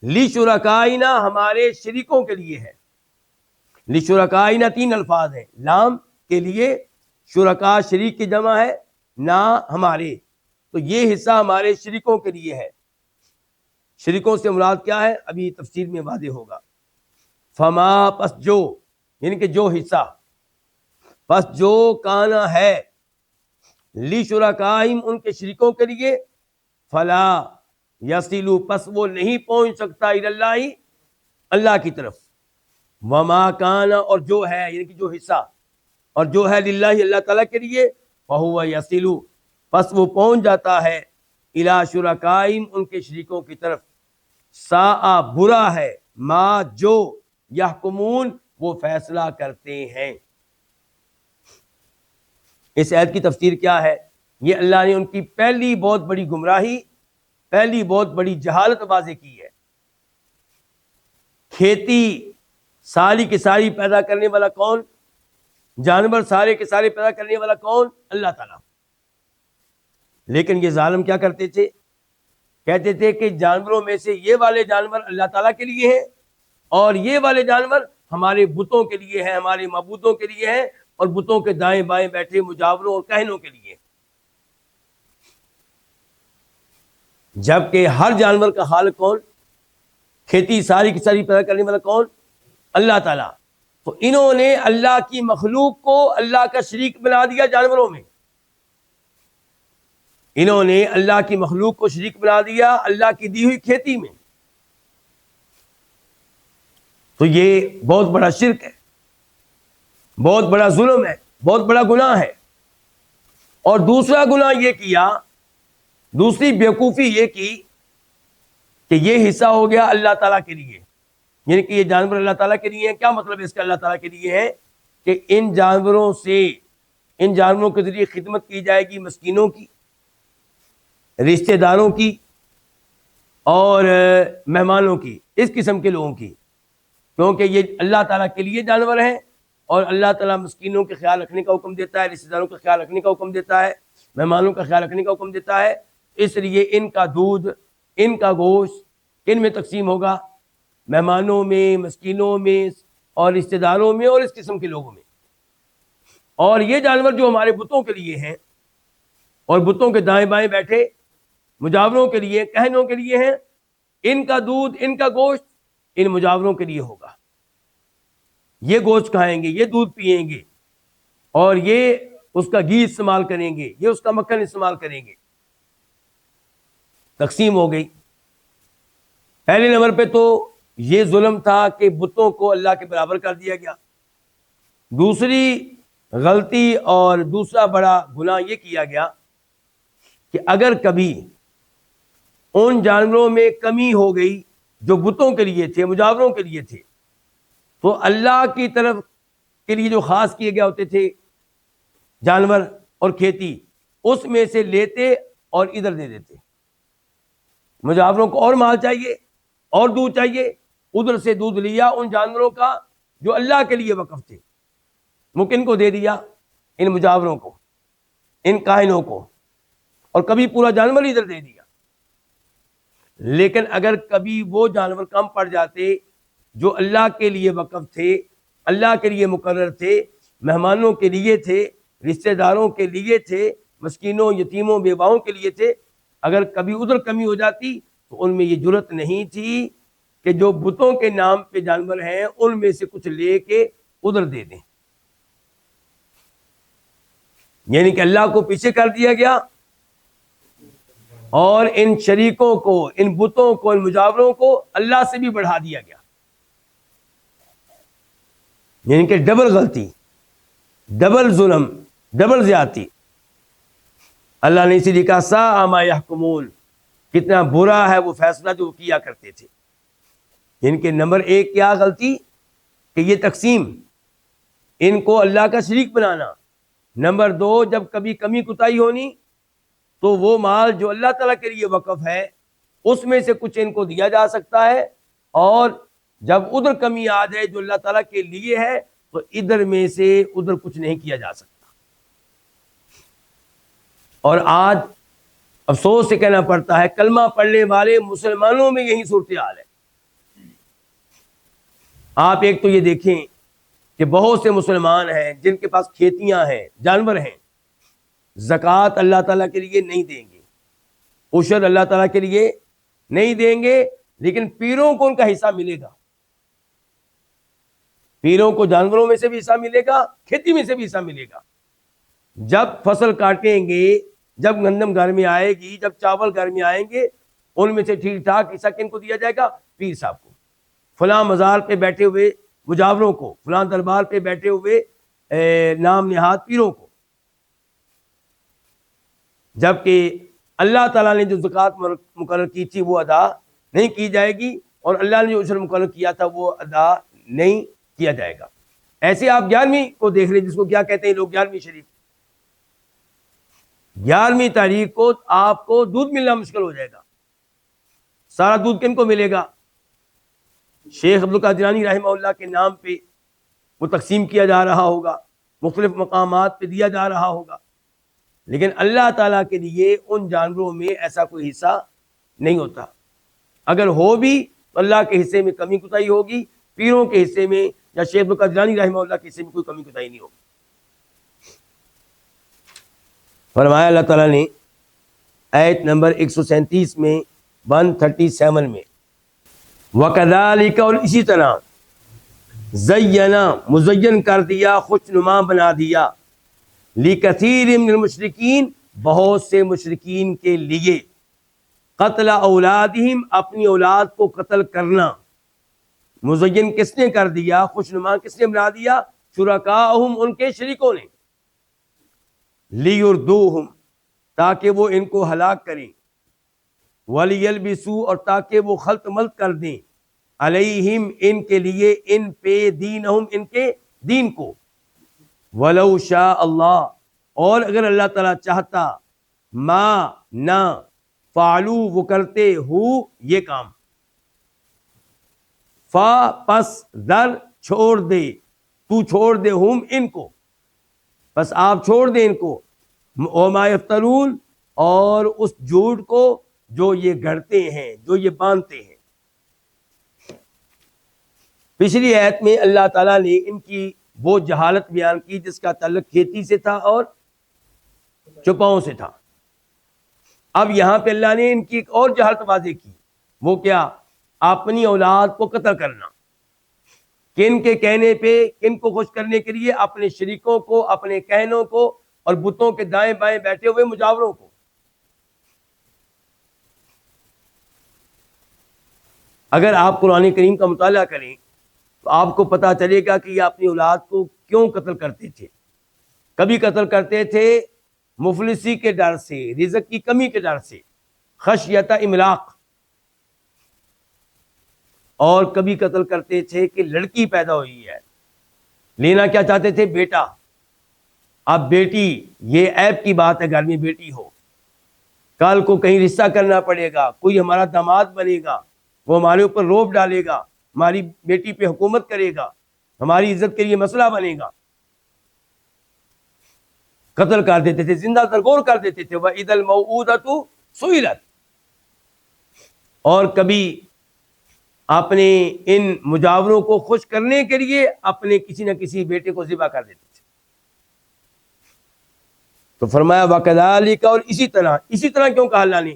لشرکائنا، ہمارے شریکوں کے لیے ہے۔ لشرکائنا 3 الفاظ ہیں، لام کے لیے، شرکا شریک کی جمع ہے، نا ہمارے، تو یہ حصہ ہمارے شریکوں کے لیے ہے۔ شریکوں سے مراد کیا ہے؟ ابھی تفسیر میں واضح ہوگا۔ فما، پس جو، یعنی کہ جو حصہ، پس جو کانا ہے، لشرکائہم، ان کے شریکوں کے لیے، فلا یصلوا، پس وہ نہیں پہنچ سکتا، اللہ، اللہ کی طرف، وما کانا، اور جو ہے، یعنی کہ جو حصہ اور جو ہے، للہ، اللہ تعالیٰ کے لیے، فہو یصل، پس وہ پہنچ جاتا ہے، الی شرکائہم، ان کے شریکوں کی طرف، ساء، برا ہے، ما، جو، یحکمون، وہ فیصلہ کرتے ہیں۔ اس آیت کی تفسیر کیا ہے؟ یہ اللہ نے ان کی پہلی بہت بڑی گمراہی، پہلی بہت بڑی جہالت واضح کی ہے۔ کھیتی ساری کی ساری پیدا کرنے والا کون؟ جانور سارے کے سارے پیدا کرنے والا کون؟ اللہ تعالیٰ۔ لیکن یہ ظالم کیا کرتے تھے؟ کہتے تھے کہ جانوروں میں سے یہ والے جانور اللہ تعالیٰ کے لیے ہیں، اور یہ والے جانور ہمارے بتوں کے لیے ہیں، ہمارے معبودوں کے لیے ہیں، اور بتوں کے دائیں بائیں بیٹھے مجاوروں اور کہنوں کے لیے۔ جبکہ ہر جانور کا خالق کون؟ کھیتی ساری کی ساری پیدا کرنے والا کون؟ اللہ تعالیٰ. تو انہوں نے اللہ کی مخلوق کو اللہ کا شریک بنا دیا جانوروں میں. انہوں نے اللہ کی مخلوق کو شریک بنا دیا اللہ کی دی ہوئی کھیتی میں. تو یہ بہت بڑا شرک ہے، بہت بڑا ظلم ہے، بہت بڑا گناہ ہے. اور دوسرا گناہ یہ کیا، دوسری بیوقوفی یہ کی کہ یہ حصہ ہو گیا اللہ تعالیٰ کے لیے، یعنی کہ یہ جانور اللہ تعالیٰ کے لیے ہیں. کیا مطلب اس کا اللہ تعالیٰ کے لیے ہے؟ کہ ان جانوروں سے، ان جانوروں کے ذریعے خدمت کی جائے گی مسکینوں کی، رشتہ داروں کی اور مہمانوں کی، اس قسم کے لوگوں کی، کیونکہ یہ اللہ تعالیٰ کے لیے جانور ہیں اور اللہ تعالیٰ مسکینوں کے خیال رکھنے کا حکم دیتا ہے، رشتہ داروں کا خیال رکھنے کا حکم دیتا ہے، مہمانوں کا خیال رکھنے کا حکم دیتا ہے. اس لیے ان کا دودھ، ان کا گوشت کن میں تقسیم ہوگا؟ مہمانوں میں، مسکینوں میں اور رشتہ داروں میں اور اس قسم کے لوگوں میں. اور یہ جانور جو ہمارے بتوں کے لیے ہیں اور بتوں کے دائیں بائیں بیٹھے مجاوروں کے لیے، کہنوں کے لیے ہیں، ان کا دودھ، ان کا گوشت ان مجاوروں کے لیے ہوگا. یہ گوشت کھائیں گے، یہ دودھ پئیں گے اور یہ اس کا گھی استعمال کریں گے، یہ اس کا مکھن استعمال کریں گے. تقسیم ہو گئی. پہلے نمبر پہ تو یہ ظلم تھا کہ بتوں کو اللہ کے برابر کر دیا گیا. دوسری غلطی اور دوسرا بڑا گناہ یہ کیا گیا کہ اگر کبھی ان جانوروں میں کمی ہو گئی جو بتوں کے لیے تھے، مجاوروں کے لیے تھے، تو اللہ کی طرف کے لیے جو خاص کیے گئے ہوتے تھے جانور اور کھیتی، اس میں سے لیتے اور ادھر دے دیتے. مجاوروں کو اور مال چاہیے اور دودھ چاہیے، ادھر سے دودھ لیا ان جانوروں کا جو اللہ کے لیے وقف تھے، ممکن کو دے دیا ان مجاوروں کو، ان کائنوں کو، اور کبھی پورا جانور ادھر دے دیا. لیکن اگر کبھی وہ جانور کم پڑ جاتے جو اللہ کے لیے وقف تھے، اللہ کے لیے مقرر تھے، مہمانوں کے لیے تھے، رشتہ داروں کے لیے تھے، مسکینوں، یتیموں، بیواؤں کے لیے تھے، اگر کبھی ادھر کمی ہو جاتی تو ان میں یہ جرت نہیں تھی کہ جو بتوں کے نام پہ جانور ہیں ان میں سے کچھ لے کے ادھر دے دیں. یعنی کہ اللہ کو پیچھے کر دیا گیا اور ان شریکوں کو، ان بتوں کو، ان مجاوروں کو اللہ سے بھی بڑھا دیا گیا. یعنی کہ ڈبل غلطی، ڈبل ظلم، ڈبل زیادتی. اللہ نے اسی لیے کہا ساء ما یحکمون، کتنا برا ہے وہ فیصلہ جو کیا کرتے تھے. یعنی کہ نمبر ایک کیا غلطی کہ یہ تقسیم، ان کو اللہ کا شریک بنانا. نمبر دو، جب کبھی کمی کوتاہی ہونی تو وہ مال جو اللہ تعالیٰ کے لیے وقف ہے اس میں سے کچھ ان کو دیا جا سکتا ہے، اور جب ادھر کمی آ جائے جو اللہ تعالیٰ کے لیے ہے تو ادھر میں سے ادھر کچھ نہیں کیا جا سکتا. اور آج افسوس سے کہنا پڑتا ہے کلمہ پڑھنے والے مسلمانوں میں یہی صورتحال ہے. آپ ایک تو یہ دیکھیں کہ بہت سے مسلمان ہیں جن کے پاس کھیتیاں ہیں، جانور ہیں، زکوٰۃ اللہ تعالیٰ کے لیے نہیں دیں گے، عشر اللہ تعالیٰ کے لیے نہیں دیں گے، لیکن پیروں کو ان کا حصہ ملے گا. پیروں کو جانوروں میں سے بھی حصہ ملے گا، کھیتی میں سے بھی حصہ ملے گا. جب فصل کاٹیں گے، جب گندم گھر میں آئے گی، جب چاول گھر میں آئیں گے، ان میں سے ٹھیک ٹھاک حصہ کن کو دیا جائے گا؟ پیر صاحب کو. فلاں مزار پہ بیٹھے ہوئے مجاوروں کو، فلاں دربار پہ بیٹھے ہوئے نام نہاد پیروں کو. جبکہ اللہ تعالیٰ نے جو زکوٰۃ مقرر کی تھی وہ ادا نہیں کی جائے گی، اور اللہ نے جو عشر مقرر کیا تھا وہ ادا نہیں کیا جائے گا. ایسے آپ 11ویں کو دیکھ لیں، جس کو کیا کہتے ہیں لوگ، 11ویں شریف. 11ویں تاریخ کو آپ کو دودھ ملنا مشکل ہو جائے گا. سارا دودھ کن کو ملے گا؟ شیخ عبدالقادرانی رحمہ اللہ کے نام پہ وہ تقسیم کیا جا رہا ہوگا، مختلف مقامات پہ دیا جا رہا ہوگا. لیکن اللہ تعالیٰ کے لیے ان جانوروں میں ایسا کوئی حصہ نہیں ہوتا. اگر ہو بھی تو اللہ کے حصے میں کمی کوتاہی ہوگی، پیروں کے حصے میں یا شیخ عبدالقادرانی رحمہ اللہ کے حصے میں کوئی کمی کوتاہی نہیں ہوگی. فرمایا اللہ تعالیٰ نے آیت نمبر 137 میں 137 میں وَكَذَلِكَ، اور اسی طرح زینا مزین کر دیا، خوش نما بنا دیا، لکثیر من المشرکین بہت سے مشرکین کے لیے، قتل اولادہم اپنی اولاد کو قتل کرنا، مزین کس نے کر دیا، خوش نما کس نے بنا دیا، شرکاءہم ان کے شریکوں نے، لیردوہم تاکہ وہ ان کو ہلاک کریں، ولیلبسوا اور تاکہ وہ خلط ملط کر دیں، علیہم ان کے لیے، ان پہ، دینہم ان کے دین کو، ولو شاء اللہ اور اگر اللہ تعالیٰ چاہتا، ما نہ، فعلو وہ کرتے، ہو یہ کام، فا پس، در چھوڑ دے، تو چھوڑ دے، ہم ان کو، بس آپ چھوڑ دیں ان کو، وما یفترون اور اس جھوٹ کو جو یہ گھڑتے ہیں، جو یہ باندھتے ہیں۔ پچھلی آیت میں اللہ تعالیٰ نے ان کی وہ جہالت بیان کی جس کا تعلق کھیتی سے تھا اور چپاؤں سے تھا۔ اب یہاں پہ اللہ نے ان کی ایک اور جہالت واضح کی، وہ کیا؟ اپنی اولاد کو قتل کرنا، کن کے کہنے پہ، کن کو خوش کرنے کے لیے؟ اپنے شریکوں کو، اپنے کہنوں کو، اور بتوں کے دائیں بائیں بیٹھے ہوئے مجاوروں کو۔ اگر آپ قرآن کریم کا مطالعہ کریں تو آپ کو پتا چلے گا کہ یہ اپنی اولاد کو کیوں قتل کرتے تھے۔ کبھی قتل کرتے تھے مفلسی کے ڈر سے، رزق کی کمی کے ڈر سے، خشیت املاق، اور کبھی قتل کرتے تھے کہ لڑکی پیدا ہوئی ہے، لینا کیا چاہتے تھے؟ بیٹا۔ اب بیٹی، یہ عیب کی بات ہے گھر میں بیٹی ہو، کل کو کہیں رشتہ کرنا پڑے گا، کوئی ہمارا داماد بنے گا، وہ ہمارے اوپر روب ڈالے گا، ہماری بیٹی پہ حکومت کرے گا، ہماری عزت کے لیے مسئلہ بنے گا، قتل کر دیتے تھے، زندہ درگور کر دیتے تھے۔ وَإِذَا الْمَوْءُودَةُ سُئِلَتْ، اور کبھی اپنے ان مجاوروں کو خوش کرنے کے لیے اپنے کسی نہ کسی بیٹے کو ذبح کر دیتے تھے۔ تو فرمایا وَكَذَلِكَ، اور اسی طرح کیوں کہا اللہ نے؟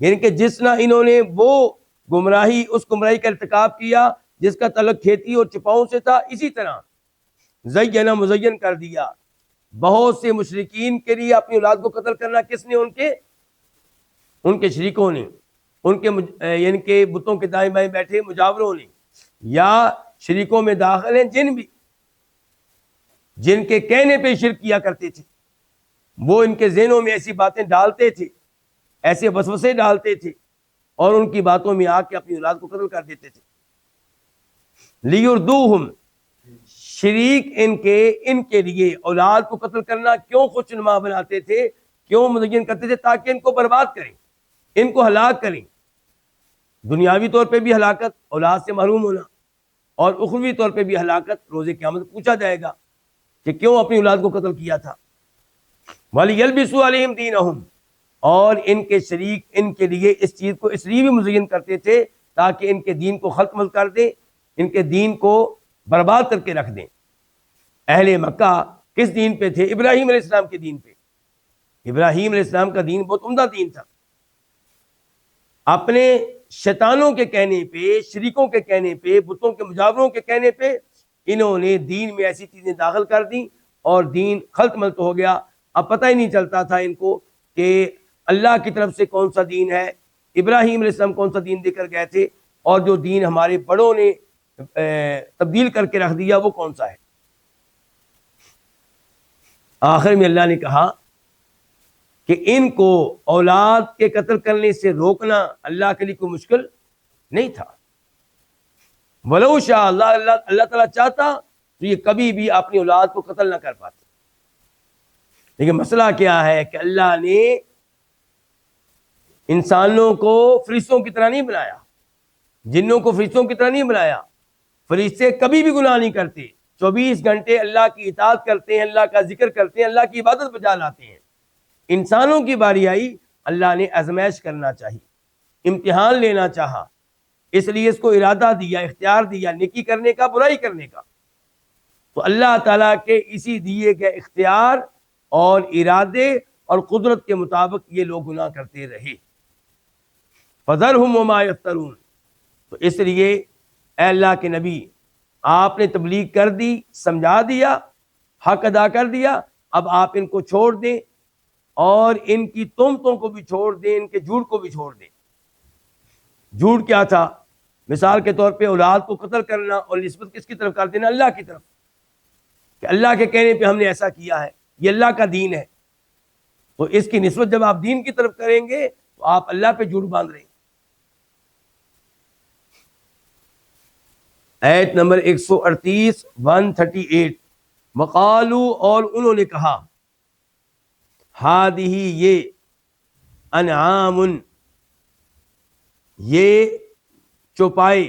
یعنی کہ جس طرح انہوں نے وہ گمراہی، اس گمراہی کا ارتکاب کیا جس کا تعلق کھیتی اور چپاؤں سے تھا، اسی طرح زینا مزین کر دیا بہت سے مشرکین کے لیے اپنی اولاد کو قتل کرنا۔ کس نے؟ ان کے شریکوں نے، ان کے یعنی کہ بتوں کے دائیں بائیں بیٹھے مجاوروں نے، یا شریکوں میں داخل ہیں جن بھی، جن کے کہنے پہ شرک کیا کرتے تھے، وہ ان کے ذہنوں میں ایسی باتیں ڈالتے تھے، ایسے وسوسے ڈالتے تھے، اور ان کی باتوں میں آ کے اپنی اولاد کو قتل کر دیتے تھے۔ لیردوہم، شریک ان کے لیے اولاد کو قتل کرنا کیوں خوش نما بناتے تھے، کیوں مزین کرتے تھے؟ تاکہ ان کو برباد کریں، ان کو ہلاک کریں، دنیاوی طور پہ بھی ہلاکت، اولاد سے محروم ہونا، اور اخروی طور پہ بھی ہلاکت، روز قیامت پوچھا جائے گا کہ کیوں اپنی اولاد کو قتل کیا تھا۔ وَلِيَلْبِسُوا عَلَيْهِمْ دِينَهُمْ، اور ان کے شریک ان کے لیے اس چیز کو اس لیے بھی مزین کرتے تھے تاکہ ان کے دین کو خلط ملط کر دیں، ان کے دین کو برباد کر کے رکھ دیں۔ اہل مکہ کس دین پہ تھے؟ ابراہیم علیہ السلام کے دین پہ۔ ابراہیم علیہ السلام کا دین بہت عمدہ دین تھا۔ اپنے شیطانوں کے کہنے پہ، شریکوں کے کہنے پہ، بتوں کے مجاوروں کے کہنے پہ انہوں نے دین میں ایسی چیزیں داخل کر دیں اور دین خلط ملط ہو گیا۔ اب پتہ ہی نہیں چلتا تھا ان کو کہ اللہ کی طرف سے کون سا دین ہے، ابراہیم علیہ السلام کون سا دین دے کر گئے تھے، اور جو دین ہمارے بڑوں نے تبدیل کر کے رکھ دیا وہ کون سا ہے۔ آخر میں اللہ نے کہا کہ ان کو اولاد کے قتل کرنے سے روکنا اللہ کے لیے کوئی مشکل نہیں تھا۔ ولو شاء اللہ تعالیٰ چاہتا تو یہ کبھی بھی اپنی اولاد کو قتل نہ کر پاتے۔ لیکن مسئلہ کیا ہے کہ اللہ نے انسانوں کو فرشتوں کی طرح نہیں بنایا، جنوں کو فرشتوں کی طرح نہیں بنایا۔ فرشتے کبھی بھی گناہ نہیں کرتے، 24 گھنٹے اللہ کی اطاعت کرتے ہیں، اللہ کا ذکر کرتے ہیں، اللہ کی عبادت بجا لاتے ہیں۔ انسانوں کی باری آئی، اللہ نے آزمائش کرنا چاہی، امتحان لینا چاہا، اس لیے اس کو ارادہ دیا، اختیار دیا، نیکی کرنے کا، برائی کرنے کا۔ تو اللہ تعالیٰ کے اسی دیے گئے اختیار اور ارادے اور قدرت کے مطابق یہ لوگ گناہ کرتے رہے۔ فَذَرْهُمْ وَمَا يَفْتَرُونَ، تو اس لیے اے اللہ کے نبی آپ نے تبلیغ کر دی، سمجھا دیا، حق ادا کر دیا، اب آپ ان کو چھوڑ دیں اور ان کی تہمتوں کو بھی چھوڑ دیں، ان کے جھوٹ کو بھی چھوڑ دیں۔ جھوٹ کیا تھا؟ مثال کے طور پہ اولاد کو قتل کرنا اور نسبت کس کی طرف کر دینا؟ اللہ کی طرف، کہ اللہ کے کہنے پہ ہم نے ایسا کیا ہے، یہ اللہ کا دین ہے۔ تو اس کی نسبت جب آپ دین کی طرف کریں گے تو آپ اللہ پہ جھوٹ باندھ رہے ہیں۔ آیت نمبر 138 138، وقالو، اور انہوں نے کہا، ہادہ، یہ، انعام، یہ چوپائے،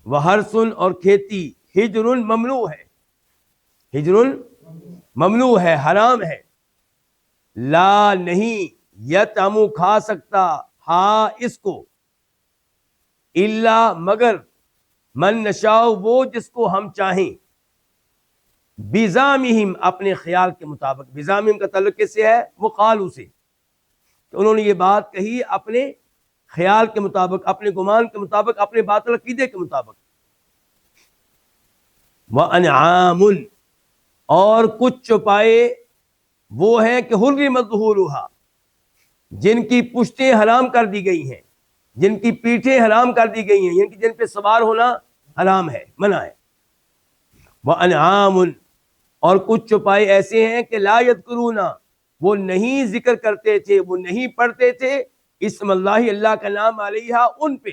وحرث، اور کھیتی، ہجر، ممنوع ہے، ہجر ممنوع ہے، حرام ہے، لا، نہیں، یطعم، کھا سکتا، ہاں، اس کو، الا، مگر، من نشاء، وہ جس کو ہم چاہیں، بزعمہم، اپنے خیال کے مطابق۔ بزعمہم کا تعلق کس سے ہے؟ وہ قالو سے، کہ انہوں نے یہ بات کہی اپنے خیال کے مطابق، اپنے گمان کے مطابق، اپنے باطل عقیدے کے مطابق۔ وَأَنْعَامٌ، اور کچھ چوپائے وہ ہیں کہ حرمت ظہورها، جن کی پشتیں حرام کر دی گئی ہیں، جن کی پیٹھیں حرام کر دی گئی ہیں، یعنی کہ جن پہ سوار ہونا حرام ہے، منع ہے۔ وَأَنْعَامٌ، اور کچھ چوپائے ایسے ہیں کہ لا یذکرون، وہ نہیں ذکر کرتے تھے، وہ نہیں پڑھتے تھے اسم اللہ، اللہ کا نام، علیہا، ان پہ،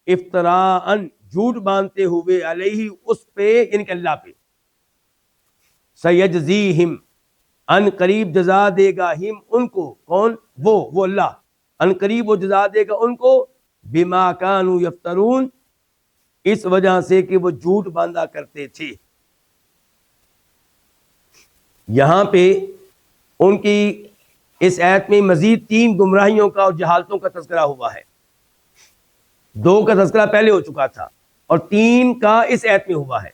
افتراء، جھوٹ باندھتے ہوئے، علیہ، اس پہ، یعنی کہ اللہ پہ۔ سیجزیہم، ان قریب جزا دے گا، ہم، ان کو، کون؟ وہ اللہ، ان قریب وہ جزا دے گا ان کو، بما کانوا یفترون، اس وجہ سے کہ وہ جھوٹ باندھا کرتے تھے۔ یہاں پہ ان کی اس آیت میں مزید 3 گمراہیوں کا اور جہالتوں کا تذکرہ ہوا ہے۔ 2 کا تذکرہ پہلے ہو چکا تھا اور 3 کا اس آیت میں ہوا ہے۔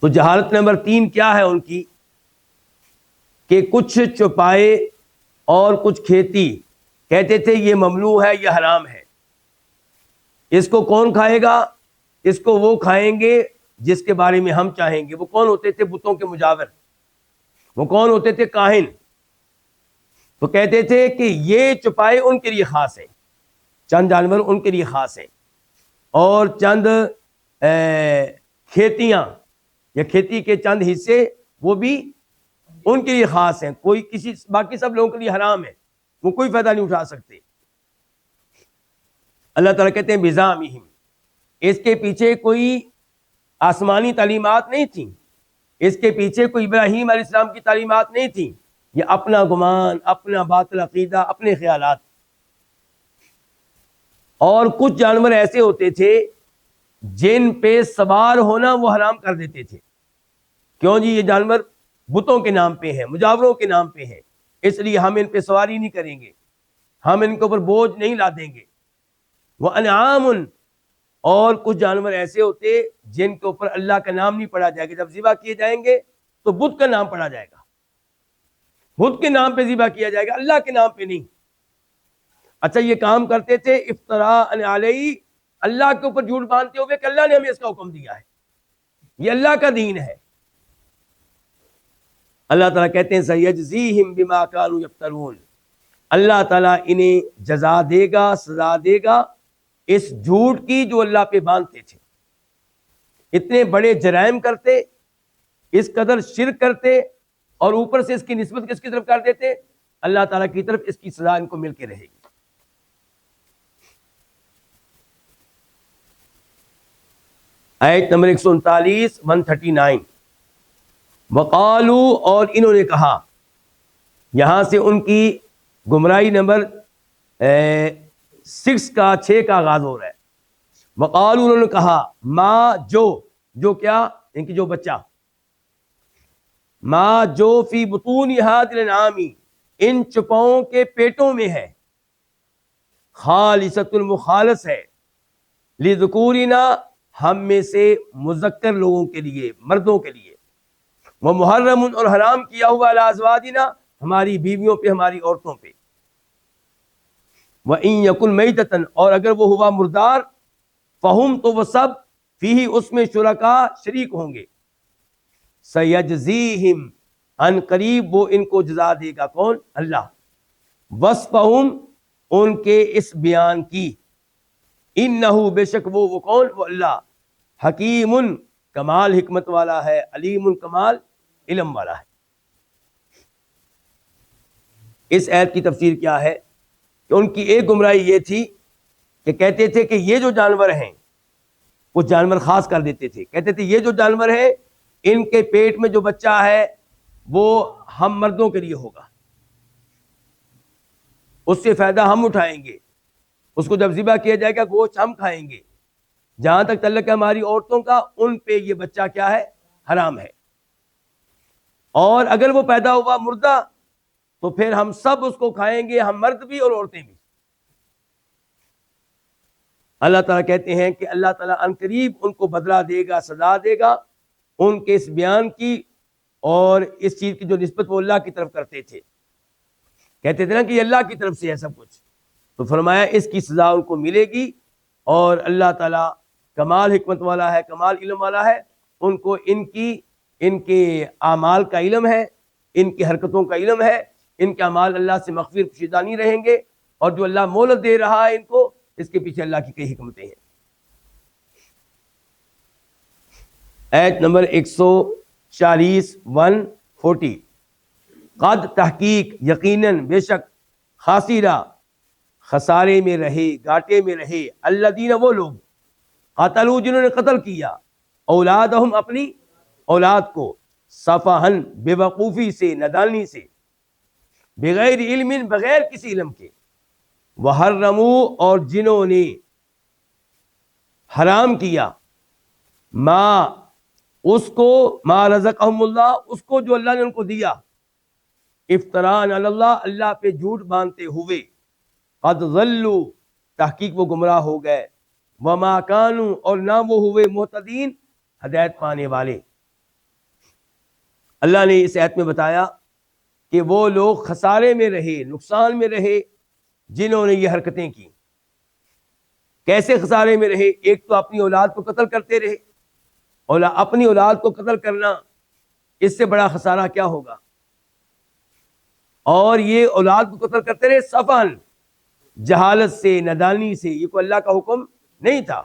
تو جہالت نمبر 3 کیا ہے ان کی؟ کہ کچھ چوپائے اور کچھ کھیتی کہتے تھے یہ ممنوع ہے، یہ حرام ہے، اس کو کون کھائے گا؟ اس کو وہ کھائیں گے جس کے بارے میں ہم چاہیں گے۔ وہ کون ہوتے تھے؟ بتوں کے مجاور، وہ کون ہوتے تھے؟ کاہن۔ تو کہتے تھے کہ یہ چوپائے ان کے لیے خاص ہیں، چند جانور ان کے لیے خاص ہیں، اور چند کھیتیاں یا کھیتی کے چند حصے وہ بھی ان کے لیے خاص ہیں، کوئی کسی، باقی سب لوگوں کے لیے حرام ہے، وہ کوئی فائدہ نہیں اٹھا سکتے۔ اللہ تعالیٰ کہتے ہیں بزعمہم، اس کے پیچھے کوئی آسمانی تعلیمات نہیں تھیں، اس کے پیچھے کوئی ابراہیم علیہ السلام کی تعلیمات نہیں تھیں، یہ اپنا گمان، اپنا باطل عقیدہ، اپنے خیالات۔ اور کچھ جانور ایسے ہوتے تھے جن پہ سوار ہونا وہ حرام کر دیتے تھے۔ کیوں جی؟ یہ جانور بتوں کے نام پہ ہیں، مجاوروں کے نام پہ ہیں، اس لیے ہم ان پہ سواری نہیں کریں گے، ہم ان کے اوپر بوجھ نہیں لا دیں گے۔ وَأَنْعَامٌ، اور کچھ جانور ایسے ہوتے جن کے اوپر اللہ کا نام نہیں پڑھا جائے گا، جب ذبح کیے جائیں گے تو بت کا نام پڑھا جائے گا، بت کے نام پہ ذبح کیا جائے گا، اللہ کے نام پہ نہیں۔ اچھا، یہ کام کرتے تھے افتراء علیہ، اللہ کے اوپر جھوٹ باندھتے ہوئے کہ اللہ نے ہمیں اس کا حکم دیا ہے، یہ اللہ کا دین ہے۔ اللہ تعالیٰ کہتے ہیں سیجزیہم بما کانوا یفترون، اللہ تعالیٰ انہیں جزا دے گا، سزا دے گا اس جھوٹ کی جو اللہ پہ باندھتے تھے۔ اتنے بڑے جرائم کرتے، اس قدر شرک کرتے، اور اوپر سے اس کی نسبت کس کی طرف کر دیتے؟ اللہ تعالیٰ کی طرف۔ اس کی سزا ان کو مل کے رہے گی۔ آیت نمبر 139 139، وقالو، اور انہوں نے کہا، یہاں سے ان کی گمراہی نمبر 6 کا آغاز ہو رہا ہے۔ وقالو، انہوں نے کہا، ما، جو کیا؟ ان کی جو بچہ، ما، جو فی بطون ھذی الانعام، ان چپاؤں کے پیٹوں میں ہے، خالصۃ، المخالص ہے، لذکورنا، ہم میں سے مذکر لوگوں کے لیے، مردوں کے لیے، ومحرم، اور حرام کیا ہوا، علی ازواجنا، ہماری بیویوں پہ، ہماری عورتوں پہ، وَإِن يَكُن مَيْتَةً، اور اگر وہ ہوا مردار، فہم تو وہ سب فیہ اس میں شرکا شریک ہوں گے. سیجزیہم ان قریب وہ ان کو جزا دے گا. کون؟ اللہ. وصفہم ان کے اس بیان کی. انہو بے شک وہ کون؟ وہ اللہ. حکیم کمال حکمت والا ہے، علیم کمال علم والا ہے. اس آیت کی تفسیر کیا ہے کہ ان کی ایک گمراہی یہ تھی کہ کہتے تھے کہ یہ جو جانور ہیں، وہ جانور خاص کر دیتے تھے، کہتے تھے یہ جو جانور ہیں ان کے پیٹ میں جو بچہ ہے وہ ہم مردوں کے لیے ہوگا، اس سے فائدہ ہم اٹھائیں گے، اس کو جب ذبح کیا جائے گا گوشت ہم کھائیں گے. جہاں تک تعلق ہے ہماری عورتوں کا، ان پہ یہ بچہ کیا ہے؟ حرام ہے. اور اگر وہ پیدا ہوا مردہ تو پھر ہم سب اس کو کھائیں گے، ہم مرد بھی اور عورتیں بھی. اللہ تعالیٰ کہتے ہیں کہ اللہ تعالیٰ ان قریب ان کو بدلہ دے گا، سزا دے گا ان کے اس بیان کی اور اس چیز کی جو نسبت وہ اللہ کی طرف کرتے تھے. کہتے تھے نا کہ یہ اللہ کی طرف سے ہے سب کچھ، تو فرمایا اس کی سزا ان کو ملے گی. اور اللہ تعالیٰ کمال حکمت والا ہے، کمال علم والا ہے. ان کو ان کے اعمال کا علم ہے، ان کی حرکتوں کا علم ہے. ان کے اعمال اللہ سے مغفر پوشیدہ نہیں رہیں گے، اور جو اللہ مہلت دے رہا ہے ان کو، اس کے پیچھے اللہ کی کئی حکمتیں ہیں. آیت نمبر 140 140. قد تحقیق یقیناً بے شک خاسرہ خسارے میں رہے، گھاٹے میں رہے، الذین وہ لوگ قتلوا جنہوں نے قتل کیا، اولادہم اپنی اولاد کو، صفحن بے وقوفی سے، نادانی سے، بغیر علم بغیر کسی علم کے، وحرموا اور جنہوں نے حرام کیا، ما اس کو، ما رزقہم اللہ اس کو جو اللہ نے ان کو دیا، افتراء علی اللہ اللہ پہ جھوٹ باندھتے ہوئے، قد ضلوا تحقیق وہ گمراہ ہو گئے، وما کانوا اور نہ وہ ہوئے مہتدین ہدایت پانے والے. اللہ نے اس آیت میں بتایا کہ وہ لوگ خسارے میں رہے، نقصان میں رہے جنہوں نے یہ حرکتیں کی. کیسے خسارے میں رہے؟ ایک تو اپنی اولاد کو قتل کرتے رہے. اپنی اولاد کو قتل کرنا، اس سے بڑا خسارہ کیا ہوگا؟ اور یہ اولاد کو قتل کرتے رہے صفحن، جہالت سے، نادانی سے. یہ کوئی اللہ کا حکم نہیں تھا،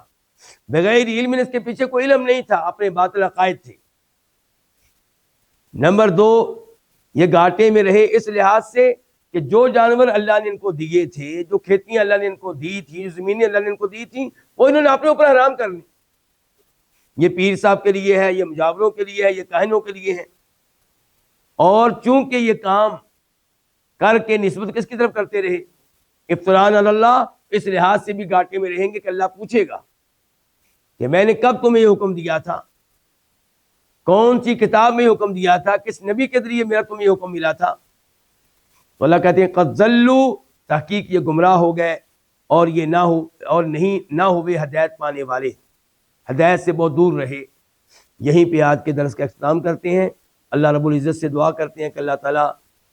بغیر علم، اس کے پیچھے کوئی علم نہیں تھا، اپنے باطل عقائد تھے. نمبر 2، یہ گھاٹے میں رہے اس لحاظ سے کہ جو جانور اللہ نے ان کو دیے تھے، جو کھیتیاں اللہ نے ان کو دی تھی، جو زمینیں اللہ نے ان کو دی تھیں، وہ انہوں نے اپنے اوپر حرام کر لی. یہ پیر صاحب کے لیے ہے، یہ مجاوروں کے لیے ہے، یہ کاہنوں کے لیے ہے. اور چونکہ یہ کام کر کے نسبت کس کی طرف کرتے رہے؟ افتراء علی اللہ. اس لحاظ سے بھی گھاٹے میں رہیں گے کہ اللہ پوچھے گا کہ میں نے کب تمہیں یہ حکم دیا تھا، کون سی کتاب میں حکم دیا تھا، کس نبی کے ذریعے میرا تمہیں یہ حکم ملا تھا. تو اللہ کہتے ہیں قد ضلوا تحقیق یہ گمراہ ہو گئے، اور یہ نہ ہوئے ہدایت پانے والے، ہدایت سے بہت دور رہے. یہیں پہ آج کے درس کا اختتام کرتے ہیں. اللہ رب العزت سے دعا کرتے ہیں کہ اللہ تعالیٰ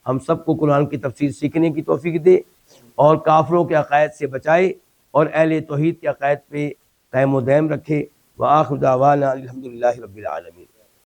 ہم سب کو قرآن کی تفسیر سیکھنے کی توفیق دے، اور کافروں کے عقائد سے بچائے، اور اہل توحید کے عقائد پہ قائم و دائم رکھے. وآخر دعوانا الحمدللہ رب العالمین.